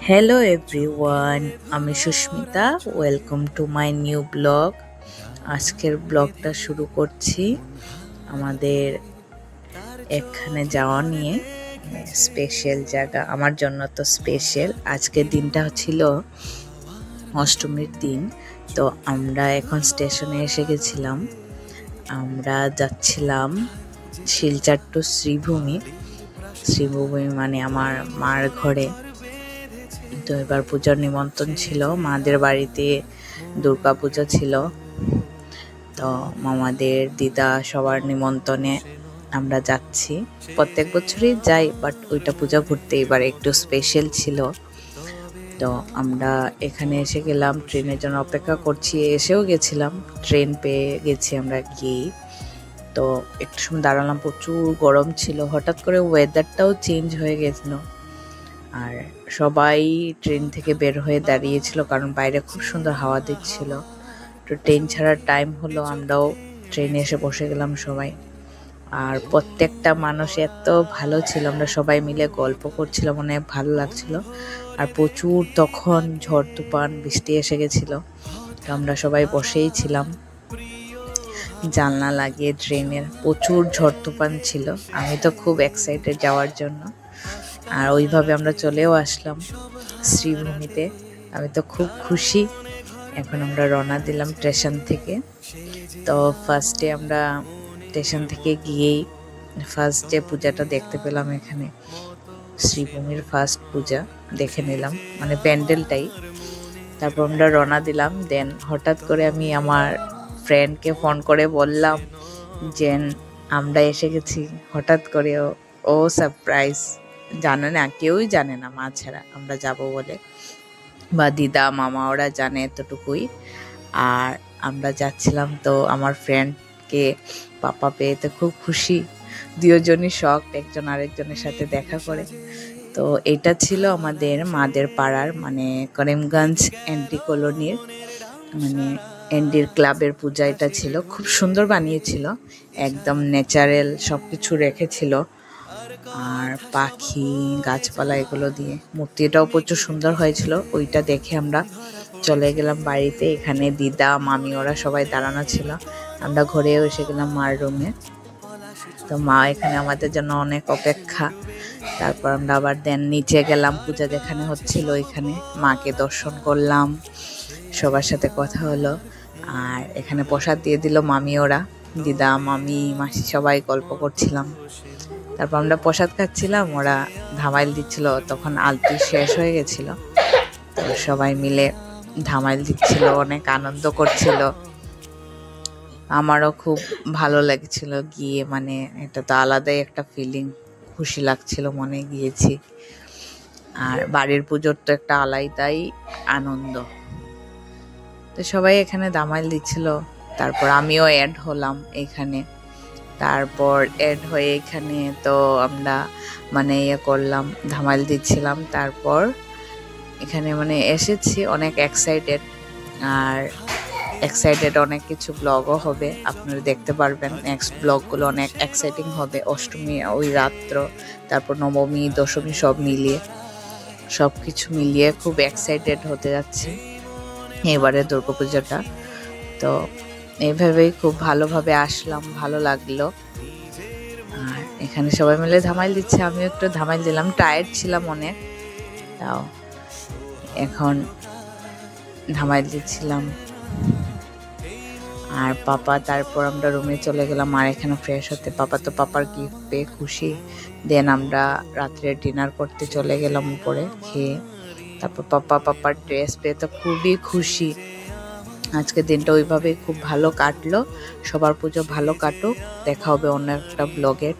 Hello everyone, আমি Sushmita. Welcome to my new blog. আজকের ব্লগটা শুরু করছি আমাদের এখানে যাওয়া নিয়ে। স্পেশাল জায়গা, আমার জন্য তো স্পেশাল। আজকের দিনটা ছিল অষ্টমীর দিন। তো আমরা এখন স্টেশনে এসে গেছিলাম। আমরা যাচ্ছিলাম শিলচর টু শ্রীভূমি। শ্রীভূমি মানে আমার মার ঘরে। তো এবার পূজার নিমন্ত্রণ ছিল, মাদের বাড়িতে দুর্গা পূজা ছিল। তো মামাদের, দিদা সবার নিমন্ত্রণে আমরা যাচ্ছি। প্রত্যেক বছরই যাই, বাট ওইটা পূজা ঘুরতে এবার একটু স্পেশাল ছিল। তো আমরা এখানে এসে গেলাম, ট্রেনের জন্য অপেক্ষা করছি। এসেও গেছিলাম, ট্রেন পেয়ে গেছি আমরা গিয়েই। তো একটু সময় দাঁড়ালাম, প্রচুর গরম ছিল। হঠাৎ করে ওয়েদারটাও চেঞ্জ হয়ে গেছিল, আর সবাই ট্রেন থেকে বের হয়ে দাঁড়িয়েছিল কারণ বাইরে খুব সুন্দর হাওয়া দিচ্ছিল। তো ট্রেন ছাড়ার টাইম হলো, আমরাও ট্রেনে এসে বসে গেলাম সবাই। আর প্রত্যেকটা মানুষ এত ভালো ছিল, আমরা সবাই মিলে গল্প করছিলাম, অনেক ভালো লাগছিল। আর প্রচুর তখন ঝড় তুফান বৃষ্টি এসে গেছিলো। তো আমরা সবাই বসেই ছিলাম জানলা লাগিয়ে। ট্রেনের প্রচুর ঝড় তুফান ছিল, আমি তো খুব এক্সাইটেড যাওয়ার জন্য। আর ওইভাবে আমরা চলেও আসলাম শ্রীভূমিতে। আমি তো খুব খুশি। এখন আমরা রওনা দিলাম স্টেশন থেকে। তো ফার্স্টে আমরা স্টেশন থেকে গিয়েই ফার্স্টে পূজাটা দেখতে পেলাম। এখানে শ্রীভূমির ফার্স্ট পূজা দেখে নিলাম, মানে প্যান্ডেলটাই। তারপর আমরা রওনা দিলাম। দেন হঠাৎ করে আমি আমার ফ্রেন্ডকে ফোন করে বললাম যে আমরা এসে গেছি। হঠাৎ করে ও সারপ্রাইজ, জানে না, কেউই জানে না মা ছাড়া আমরা যাব বলে, বা দিদা মামা ওরা জানে এতটুকুই। আর আমরা যাচ্ছিলাম, তো আমার ফ্রেন্ডকে পাপা পেয়ে তো খুব খুশি। দুজনই শখ, একজন আরেকজনের সাথে দেখা করে। তো এটা ছিল আমাদের মাদের পাড়ার, মানে করিমগঞ্জ এনডি কলোনির, মানে এনডির ক্লাবের পূজা এটা ছিল। খুব সুন্দর বানিয়েছিল, একদম ন্যাচারাল সব কিছু রেখেছিল। আর পাখি, গাছপালা এগুলো দিয়ে মূর্তিটাও প্রচুর সুন্দর হয়েছিল। ওইটা দেখে আমরা চলে গেলাম বাড়িতে। এখানে দিদা মামি ওরা সবাই দাঁড়ানো ছিল। আমরা ঘরেও এসে গেলাম মার রুমে। তো মা এখানে আমাদের জন্য অনেক অপেক্ষা। তারপর আমরা আবার দেন নিচে গেলাম, পূজা যেখানে হচ্ছিল ওইখানে মাকে দর্শন করলাম, সবার সাথে কথা হলো। আর এখানে প্রসাদ দিয়ে দিল মামি ওরা, দিদা মামি মাসি সবাই গল্প করছিলাম। তারপর আমরা প্রসাদ খাচ্ছিলাম, ওরা ধামাইল দিচ্ছিল। তখন আলতি শেষ হয়ে গেছিল, তো সবাই মিলে ধামাইল দিচ্ছিল, অনেক আনন্দ করছিল। আমারও খুব ভালো লাগছিল গিয়ে, মানে এটা তো আলাদাই একটা ফিলিং, খুশি লাগছিল মনে গিয়েছি। আর বাড়ির পুজোর তো একটা আলাদাই আনন্দ। তো সবাই এখানে ধামাইল দিচ্ছিল, তারপর আমিও অ্যাড হলাম এখানে। তারপর অ্যাড হয়ে এখানে তো আমরা মানে করলাম, ধামাইল দিচ্ছিলাম। তারপর এখানে মানে এসেছি অনেক এক্সাইটেড। আর এক্সাইটেড, অনেক কিছু ব্লগও হবে, আপনারা দেখতে পারবেন। নেক্সট ব্লগগুলো অনেক এক্সাইটিং হবে। অষ্টমী ওই রাত্র, তারপর নবমী দশমী সব কিছু মিলিয়ে খুব এক্সাইটেড হতে যাচ্ছি এবারে দুর্গাপূজাটা। তো এইভাবেই খুব ভালোভাবে আসলাম, ভালো লাগলো। আর এখানে সবাই মিলে ধামাইল দিচ্ছে, আমিও একটু ধামাইল দিলাম। টায়ার্ড ছিলাম অনেক, তাও এখন ধামাইল দিচ্ছিলাম। আর পাপা, তারপর আমরা রুমে চলে গেলাম আর এখানে ফ্রেশ হতে। পাপা তো পাপার গিফট পেয়ে খুশি। দেন আমরা রাত্রে ডিনার করতে চলে গেলাম উপরে খেয়ে। তারপর পাপার ড্রেস পেয়ে তো খুবই খুশি। আজকের দিনটা ওইভাবে খুব ভালো কাটলো। সবার পুজো ভালো কাটুক। দেখা হবে অন্য একটা ব্লগে।